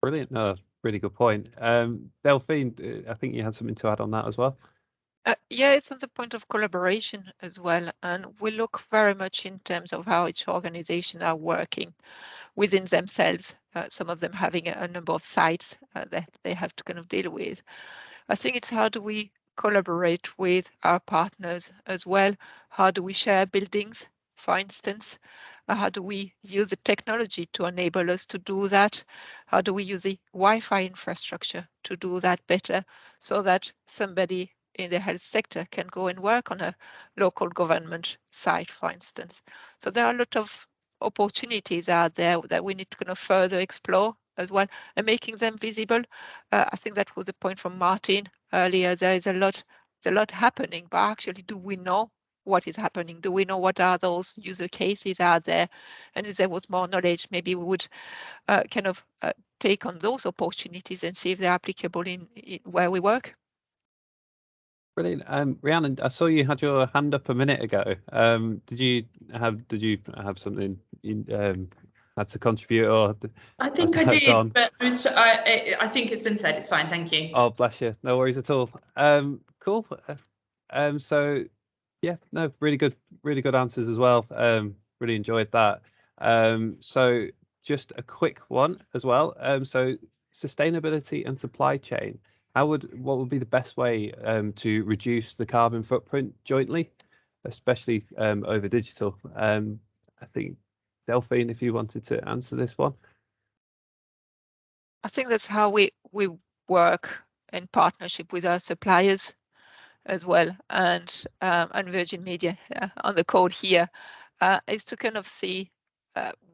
Brilliant. No, really good point. Delphine, I think you had something to add on that as well. Yeah, it's on the point of collaboration as well, and we look very much in terms of how each organization are working within themselves, some of them having a number of sites that they have to kind of deal with. I think it's how do we collaborate with our partners as well? How do we share buildings, for instance? How do we use the technology to enable us to do that? How do we use the Wi-Fi infrastructure to do that better so that somebody in the health sector can go and work on a local government site, for instance? So there are a lot of opportunities out there that we need to kind of further explore as well, and making them visible. I think that was the point from Martin earlier. There is a lot happening, but actually, do we know what is happening? Do we know what are those user cases out there? And if there was more knowledge, maybe we would kind of take on those opportunities and see if they're applicable in where we work. Brilliant. Rhiannon, I saw you had your hand up a minute ago. Did you have something you had to contribute, or I think I did, but I think it's been said. It's fine, thank you. Oh, bless you. No worries at all. Cool. So yeah, no, really good answers as well. Really enjoyed that. So just a quick one as well. So sustainability and supply chain. What would be the best way to reduce the carbon footprint jointly, especially over digital? I think Delphine, if you wanted to answer this one. I think that's how we work in partnership with our suppliers as well, and Virgin Media on the code here is to kind of see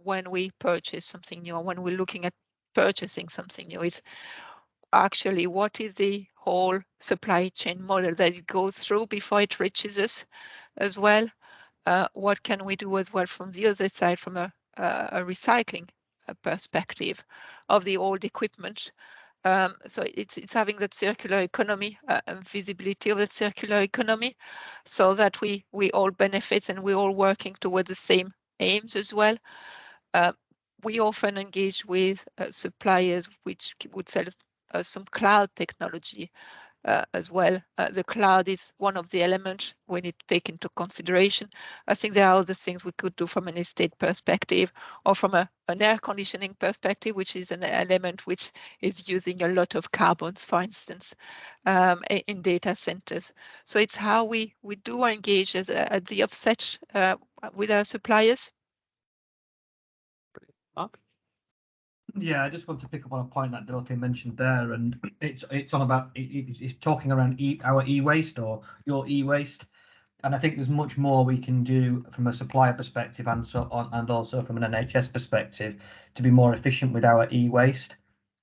when we purchase something new, or when we're looking at purchasing something new, it's actually what is the whole supply chain model that it goes through before it reaches us as well. What can we do as well from the other side, from a recycling perspective of the old equipment? So it's having that circular economy and visibility of that circular economy, so that we all benefit and we're all working towards the same aims as well. We often engage with suppliers which would sell us some cloud technology as well. The cloud is one of the elements we need to take into consideration. I think there are other things we could do from an estate perspective, or from an air conditioning perspective, which is an element which is using a lot of carbons, for instance, in data centers. So it's how we do engage at the offset with our suppliers. Mark? Yeah, I just want to pick up on a point that Delphine mentioned there, and it's on about it's talking around our e-waste, or your e-waste, and I think there's much more we can do from a supplier perspective and so on, and also from an NHS perspective, to be more efficient with our e-waste,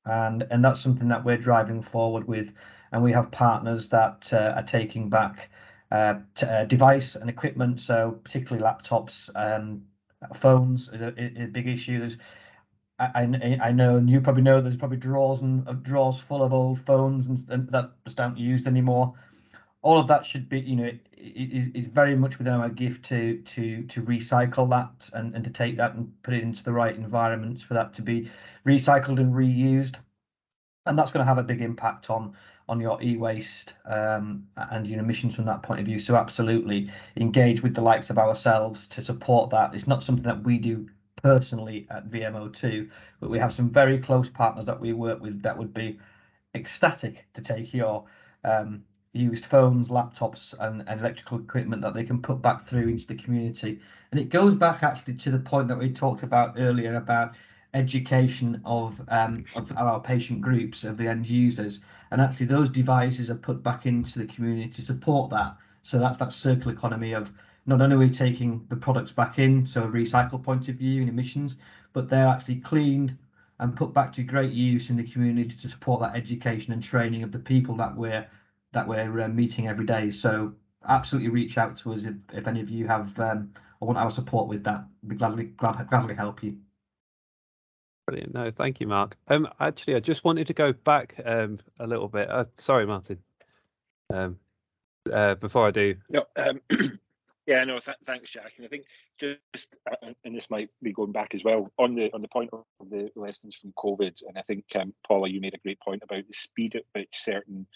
and that's something that we're driving forward with, and we have partners that are taking back device and equipment, so particularly laptops and phones is a big issue. I know, and you probably know, there's probably drawers full of old phones and that just aren't used anymore. All of that should be, is very much within our gift to recycle that and to take that and put it into the right environments for that to be recycled and reused. And that's going to have a big impact on your e-waste and your emissions from that point of view. So absolutely engage with the likes of ourselves to support that. It's not something that we do personally at VMO2, but we have some very close partners that we work with that would be ecstatic to take your used phones, laptops and electrical equipment that they can put back through into the community. And it goes back actually to the point that we talked about earlier about education of our patient groups, of the end users, and actually those devices are put back into the community to support that. So that's that circular economy of not only are we taking the products back in, so a recycle point of view and emissions, but they're actually cleaned and put back to great use in the community to support that education and training of the people that we're meeting every day. So absolutely reach out to us if any of you have or want our support with that. We'd gladly help you. Brilliant. No, thank you, Mark. Actually, I just wanted to go back a little bit. Sorry, Martin. Before I do, No, yeah, no, thanks, Jack. And I think just, and this might be going back as well on the point of the lessons from COVID. And I think Paula, you made a great point about the speed at which certain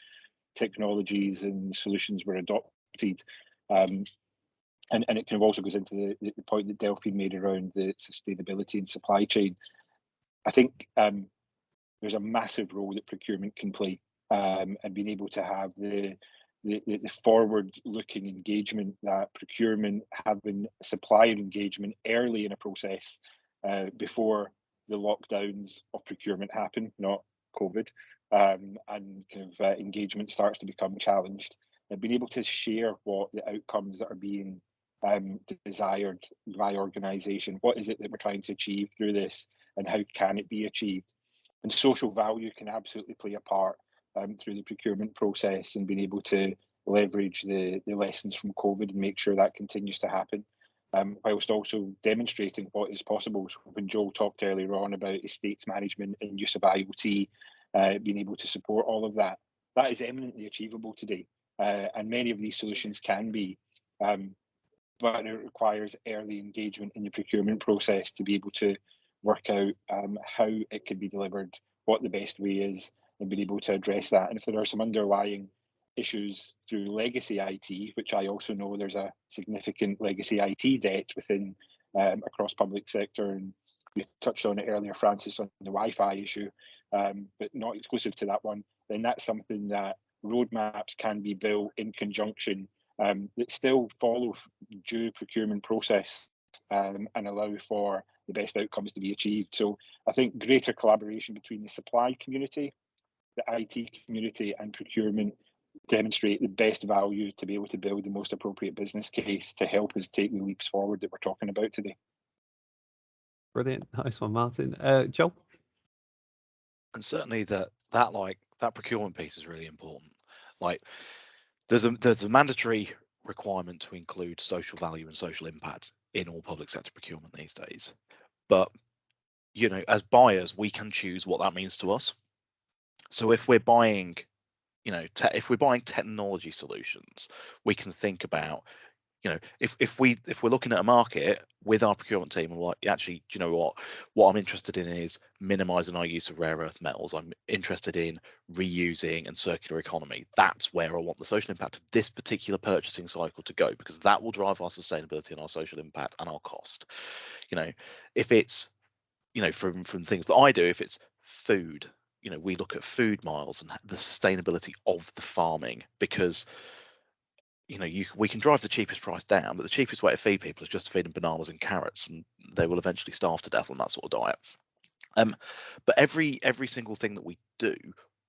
technologies and solutions were adopted. And it kind of also goes into the point that Delphine made around the sustainability and supply chain. I think there's a massive role that procurement can play, and being able to have the forward-looking engagement that procurement, having supplier engagement early in a process before the lockdowns of procurement happen, not COVID, and kind of engagement starts to become challenged. And being able to share what the outcomes that are being desired by organisation, what is it that we're trying to achieve through this, and how can it be achieved? And social value can absolutely play a part through the procurement process, and being able to leverage the lessons from COVID and make sure that continues to happen, whilst also demonstrating what is possible. So when Joel talked earlier on about estates management and use of IoT, being able to support all of that, that is eminently achievable today. And many of these solutions can be, but it requires early engagement in the procurement process to be able to work out how it can be delivered, what the best way is, and being able to address that. And if there are some underlying issues through legacy IT, which I also know there's a significant legacy IT debt within across public sector, and we touched on it earlier, Francis, on the Wi-Fi issue, but not exclusive to that one, then that's something that roadmaps can be built in conjunction that still follow due procurement process and allow for the best outcomes to be achieved. So I think greater collaboration between the supply community, the IT community, and procurement demonstrate the best value to be able to build the most appropriate business case to help us take the leaps forward that we're talking about today. Brilliant, nice one, Martin. Joel? And certainly that procurement piece is really important. Like there's a mandatory requirement to include social value and social impact in all public sector procurement these days. But you know, as buyers, we can choose what that means to us. So if we're buying, you know, if we're buying technology solutions, we can think about, you know, if we're looking at a market with our procurement team and like, actually, do you know what I'm interested in is minimizing our use of rare earth metals. I'm interested in reusing and circular economy. That's where I want the social impact of this particular purchasing cycle to go, because that will drive our sustainability and our social impact and our cost. You know, if it's, you know, from things that I do, if it's food, you know, we look at food miles and the sustainability of the farming, because you know, we can drive the cheapest price down, but the cheapest way to feed people is just to feed them bananas and carrots, and they will eventually starve to death on that sort of diet. But every single thing that we do,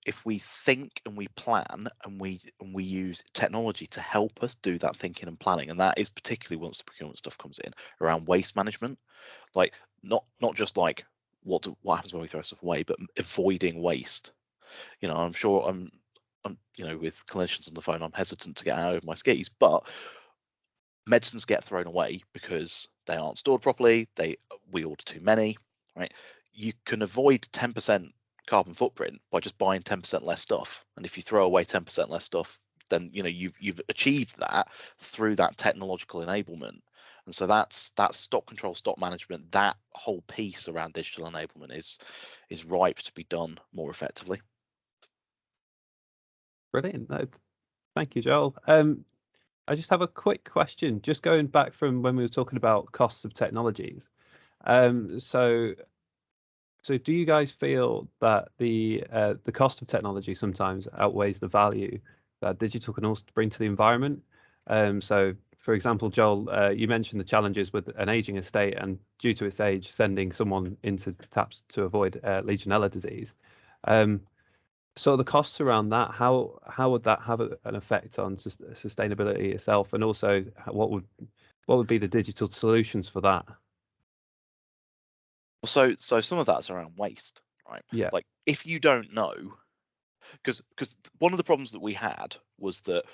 if we think and we plan and we use technology to help us do that thinking and planning, and that is particularly once the procurement stuff comes in around waste management, like not just like what happens when we throw stuff away, but avoiding waste. You know, I'm sure I'm you know, with clinicians on the phone, I'm hesitant to get out of my skis, but medicines get thrown away because they aren't stored properly. We order too many, right? You can avoid 10% carbon footprint by just buying 10% less stuff. And if you throw away 10% less stuff, then you know you've achieved that through that technological enablement. And so that's stock control, stock management. That whole piece around digital enablement is ripe to be done more effectively. Brilliant. Thank you, Joel. I just have a quick question, just going back from when we were talking about costs of technologies. So do you guys feel that the cost of technology sometimes outweighs the value that digital can also bring to the environment? So, for example, Joel, you mentioned the challenges with an aging estate and due to its age, sending someone into taps to avoid Legionella disease. So the costs around that, how would that have an effect on sustainability itself, and also what would be the digital solutions for that? So some of that's around waste, right? Yeah. Like if you don't know, because one of the problems that we had was that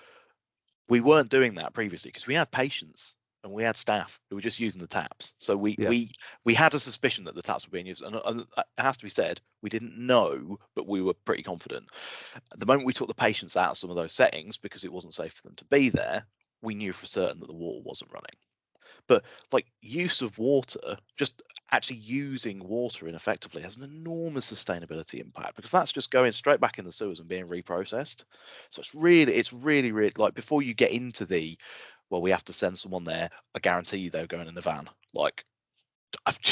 we weren't doing that previously because we had patients and we had staff who were just using the taps. So we had a suspicion that the taps were being used, and it has to be said, we didn't know, but we were pretty confident. The moment we took the patients out of some of those settings because it wasn't safe for them to be there, we knew for certain that the water wasn't running. But like use of water, just actually using water ineffectively has an enormous sustainability impact, because that's just going straight back in the sewers and being reprocessed. So it's really like, before you get into the, well, we have to send someone there, I guarantee you they're going in the van. Like,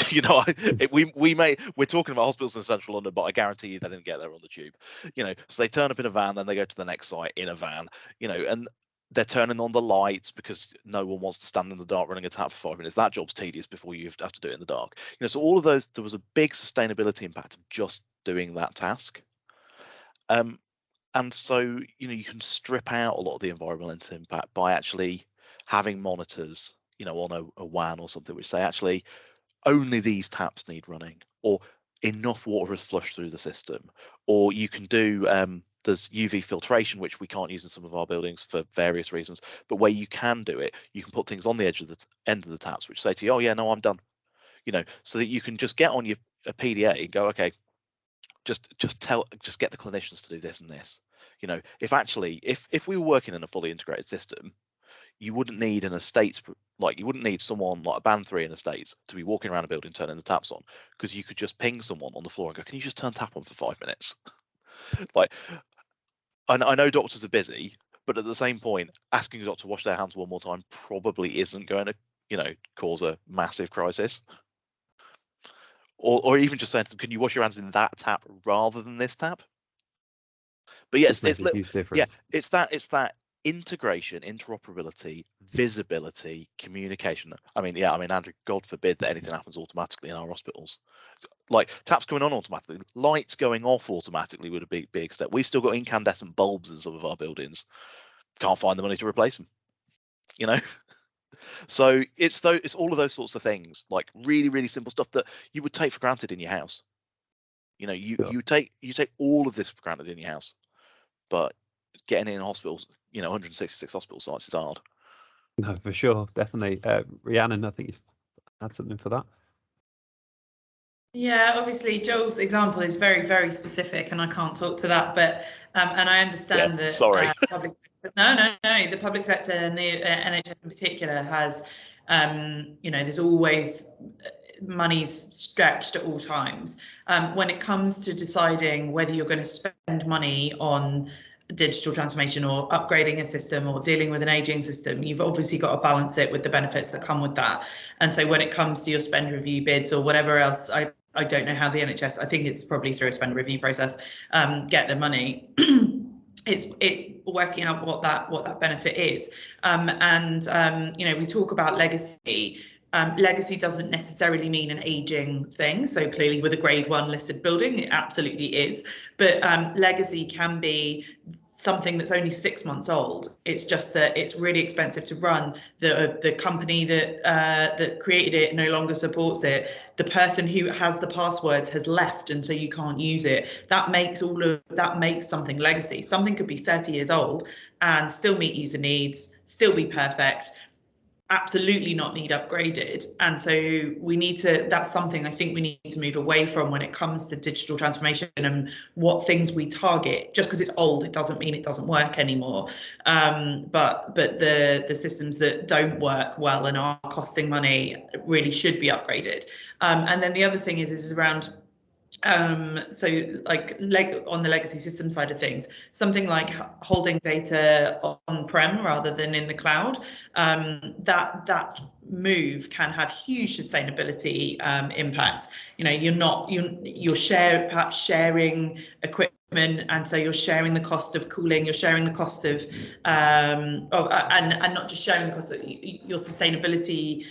you know, we're talking about hospitals in central London, but I guarantee you they didn't get there on the tube. You know, so they turn up in a van, then they go to the next site in a van. You know, and they're turning on the lights because no one wants to stand in the dark running a tap for 5 minutes. That job's tedious before you have to do it in the dark. You know, so all of those, there was a big sustainability impact of just doing that task. And so, you know, you can strip out a lot of the environmental impact by actually having monitors, you know, on a WAN or something, which say actually only these taps need running, or enough water is flushed through the system. Or you can do there's UV filtration, which we can't use in some of our buildings for various reasons, but where you can do it, you can put things on the edge of the end of the taps which say to you, oh yeah, no, I'm done, you know, so that you can just get on your PDA and go, okay, just get the clinicians to do this and this. You know, if we were working in a fully integrated system, you wouldn't need an estates, like you wouldn't need someone like a band 3 in estates to be walking around a building turning the taps on, because you could just ping someone on the floor and go, can you just turn tap on for 5 minutes? Like, I know doctors are busy, but at the same point, asking a doctor to wash their hands one more time probably isn't going to, you know, cause a massive crisis. Or even just saying to them, can you wash your hands in that tap rather than this tap? But yes, it's that integration, interoperability, visibility, communication. I mean, Andrew, God forbid that anything happens automatically in our hospitals. Like taps going on automatically, lights going off automatically would be a big step. We've still got incandescent bulbs in some of our buildings. Can't find the money to replace them, you know. So it's all of those sorts of things, like really simple stuff that you would take for granted in your house. You know, you take all of this for granted in your house, but getting in hospitals, you know, 166 hospital sites is hard. No, for sure, definitely. Rhiannon, I think you had something for that. Yeah, obviously Joel's example is very specific, and I can't talk to that. But and I understand that. Sorry. The public sector and the NHS in particular has, you know, there's always money's stretched at all times. When it comes to deciding whether you're going to spend money on digital transformation or upgrading a system or dealing with an aging system, you've obviously got to balance it with the benefits that come with that. And so when it comes to your spend review bids or whatever else, I don't know how the NHS, I think it's probably through a spend review process, get the money. It's working out what that benefit is. You know, we talk about legacy. Legacy doesn't necessarily mean an aging thing. So clearly with a grade 1 listed building, it absolutely is. But legacy can be something that's only 6 months old. It's just that it's really expensive to run. The company that created it no longer supports it. The person who has the passwords has left, and so you can't use it. That makes something legacy. Something could be 30 years old and still meet user needs, still be perfect, absolutely not need upgraded. And so we need to, that's something I think we need to move away from when it comes to digital transformation and what things we target. Just because it's old, it doesn't mean it doesn't work anymore. But the systems that don't work well and are costing money really should be upgraded. And then the other thing is around so like on the legacy system side of things, something like holding data on-prem rather than in the cloud, that move can have huge sustainability impact. You know, you're perhaps sharing equipment, and so you're sharing the cost of cooling, you're sharing the cost of and not just sharing the cost of your sustainability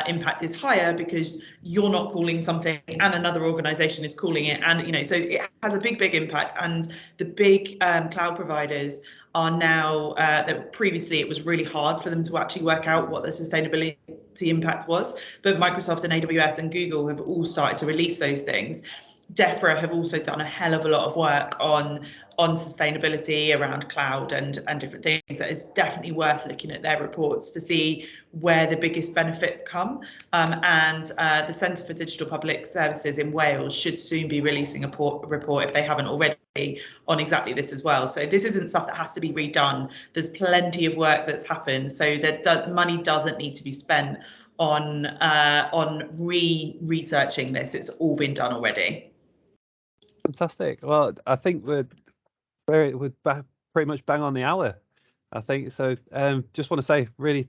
impact is higher because you're not cooling something and another organization is cooling it, and you know, so it has a big impact. And the big cloud providers are now that previously it was really hard for them to actually work out what the sustainability impact was, but Microsoft and AWS and Google have all started to release those things. DEFRA have also done a hell of a lot of work on sustainability around cloud and different things. That is definitely worth looking at their reports to see where the biggest benefits come. And the Centre for Digital Public Services in Wales should soon be releasing a report, if they haven't already, on exactly this as well. So this isn't stuff that has to be redone. There's plenty of work that's happened, so that money doesn't need to be spent on researching this. It's all been done already. Fantastic. Well, I think we're pretty much bang on the hour, I think. So just want to say really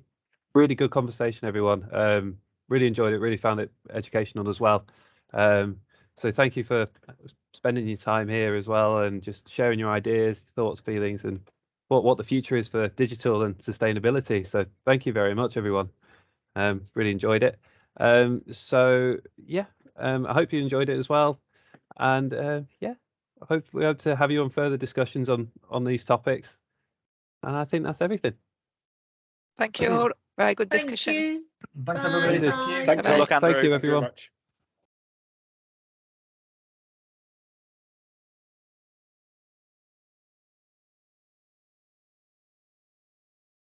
good conversation, everyone. Really enjoyed it, really found it educational as well. So thank you for spending your time here as well, and just sharing your ideas, thoughts, feelings, and what the future is for digital and sustainability. So thank you very much, everyone. Really enjoyed it. So yeah, I hope you enjoyed it as well. And yeah, hopefully we hope to have you on further discussions on these topics. And I think that's everything. Thank you all. Very good discussion. Thank you. Thanks, Bye. everybody. Bye. Thank you. Thanks Bye-bye. a lot, Andrew. Thank you, Very everyone. much.